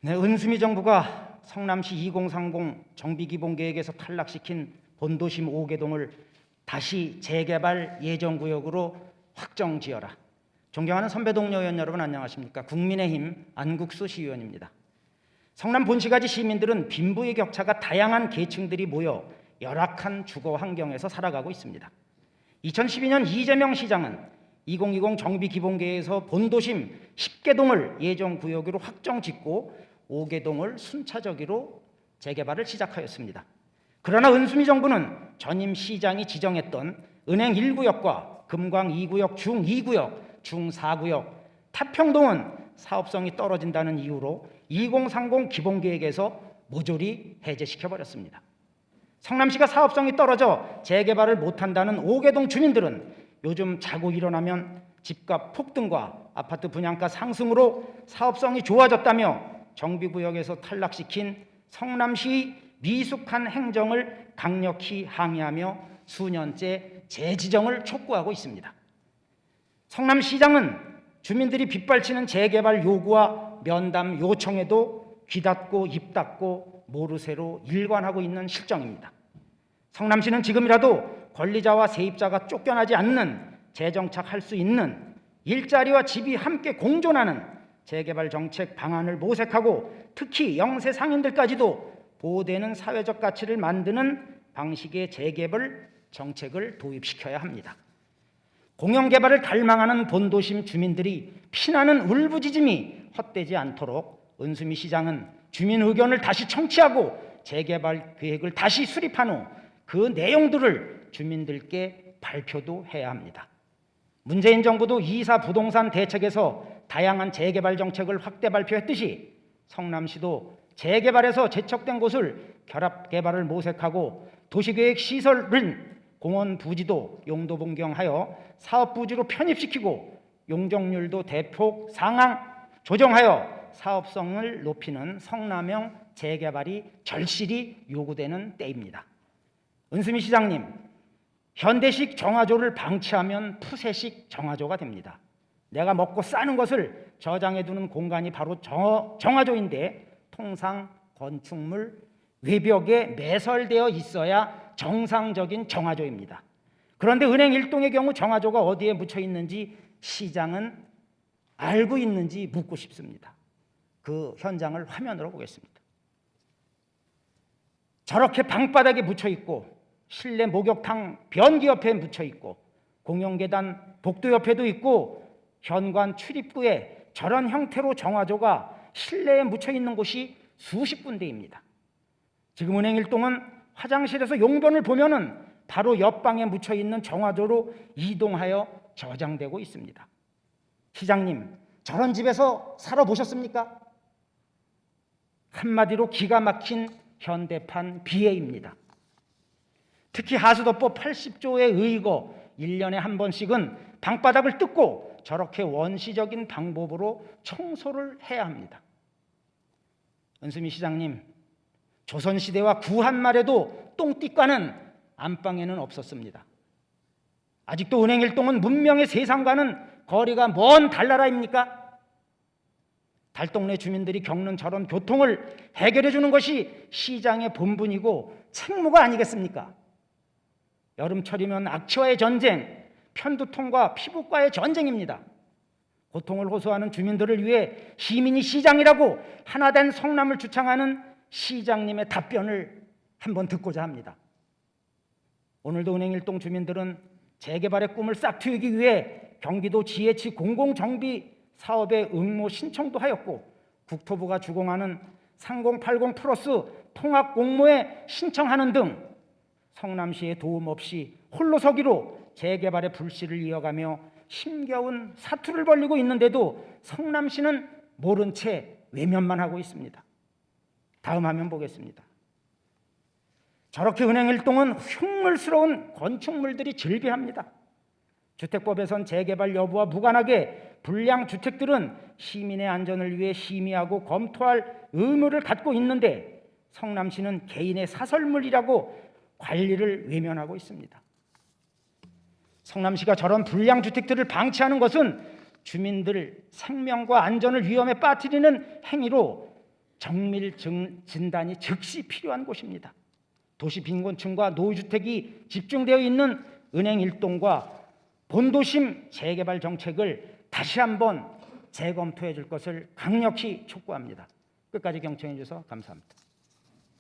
네, 은수미 정부가 성남시 2030 정비기본계획에서 탈락시킨 본도심 5개동을 다시 재개발 예정구역으로 확정지어라. 존경하는 선배 동료 의원 여러분 안녕하십니까? 국민의힘 안국수 시의원입니다. 성남 본시가지 시민들은 빈부의 격차가 다양한 계층들이 모여 열악한 주거 환경에서 살아가고 있습니다. 2012년 이재명 시장은 2020 정비기본계획에서 본도심 10개동을 예정구역으로 확정짓고 5개동을 순차적으로 재개발을 시작하였습니다. 그러나 은수미 정부는 전임 시장이 지정했던 은행 1구역과 금광 2구역 중 2구역, 중 4구역, 태평동은 사업성이 떨어진다는 이유로 2030 기본계획에서 모조리 해제시켜버렸습니다. 성남시가 사업성이 떨어져 재개발을 못한다는 5개동 주민들은 요즘 자고 일어나면 집값 폭등과 아파트 분양가 상승으로 사업성이 좋아졌다며 정비구역에서 탈락시킨 성남시 미숙한 행정을 강력히 항의하며 수년째 재지정을 촉구하고 있습니다. 성남시장은 주민들이 빗발치는 재개발 요구와 면담 요청에도 귀 닫고 입 닫고 모르쇠로 일관하고 있는 실정입니다. 성남시는 지금이라도 권리자와 세입자가 쫓겨나지 않는 재정착할 수 있는 일자리와 집이 함께 공존하는 재개발 정책 방안을 모색하고 특히 영세 상인들까지도 보호되는 사회적 가치를 만드는 방식의 재개발 정책을 도입시켜야 합니다. 공영개발을 갈망하는 본도심 주민들이 피나는 울부짖음이 헛되지 않도록 은수미 시장은 주민 의견을 다시 청취하고 재개발 계획을 다시 수립한 후 그 내용들을 주민들께 발표도 해야 합니다. 문재인 정부도 2사 부동산 대책에서 다양한 재개발 정책을 확대 발표했듯이 성남시도 재개발에서 제척된 곳을 결합개발을 모색하고 도시계획 시설은 공원 부지도 용도 변경하여 사업 부지로 편입시키고 용적률도 대폭 상향 조정하여 사업성을 높이는 성남형 재개발이 절실히 요구되는 때입니다. 은수미 시장님, 현대식 정화조를 방치하면 푸세식 정화조가 됩니다. 내가 먹고 싸는 것을 저장해두는 공간이 바로 정화조인데 통상 건축물 외벽에 매설되어 있어야 정상적인 정화조입니다. 그런데 은행 1동의 경우 정화조가 어디에 묻혀 있는지 시장은 알고 있는지 묻고 싶습니다. 그 현장을 화면으로 보겠습니다. 저렇게 방바닥에 묻혀 있고 실내 목욕탕 변기 옆에 묻혀 있고 공용계단 복도 옆에도 있고 현관 출입구에 저런 형태로 정화조가 실내에 묻혀 있는 곳이 수십 군데입니다. 지금 은행 1동은 화장실에서 용변을 보면은 바로 옆방에 묻혀 있는 정화조로 이동하여 저장되고 있습니다. 시장님, 저런 집에서 살아보셨습니까? 한마디로 기가 막힌 현대판 비애입니다. 특히 하수도법 80조에 의거 1년에 한 번씩은 방바닥을 뜯고 저렇게 원시적인 방법으로 청소를 해야 합니다. 은수미 시장님, 조선시대와 구한말에도 똥띠과는 안방에는 없었습니다. 아직도 은행 1동은 문명의 세상과는 거리가 먼 달나라입니까? 달동네 주민들이 겪는 저런 교통을 해결해 주는 것이 시장의 본분이고 책무가 아니겠습니까? 여름철이면 악취와의 전쟁, 편두통과 피부과의 전쟁입니다. 고통을 호소하는 주민들을 위해 시민이 시장이라고 하나된 성남을 주창하는 시장님의 답변을 한번 듣고자 합니다. 오늘도 은행 1동 주민들은 재개발의 꿈을 싹트이기 위해 경기도 GH 공공정비 사업에 응모 신청도 하였고 국토부가 주공하는 3080 플러스 통합 공모에 신청하는 등 성남시의 도움 없이 홀로서기로 재개발의 불씨를 이어가며 힘겨운 사투를 벌이고 있는데도 성남시는 모른 채 외면만 하고 있습니다. 다음 화면 보겠습니다. 저렇게 은행 1동은 흉물스러운 건축물들이 즐비합니다. 주택법에선 재개발 여부와 무관하게 불량 주택들은 시민의 안전을 위해 심의하고 검토할 의무를 갖고 있는데 성남시는 개인의 사설물이라고 관리를 외면하고 있습니다. 성남시가 저런 불량 주택들을 방치하는 것은 주민들 생명과 안전을 위험에 빠뜨리는 행위로 정밀 진단이 즉시 필요한 곳입니다. 도시 빈곤층과 노후주택이 집중되어 있는 은행 일동과 본도심 재개발 정책을 다시 한번 재검토해 줄 것을 강력히 촉구합니다. 끝까지 경청해 주셔서 감사합니다.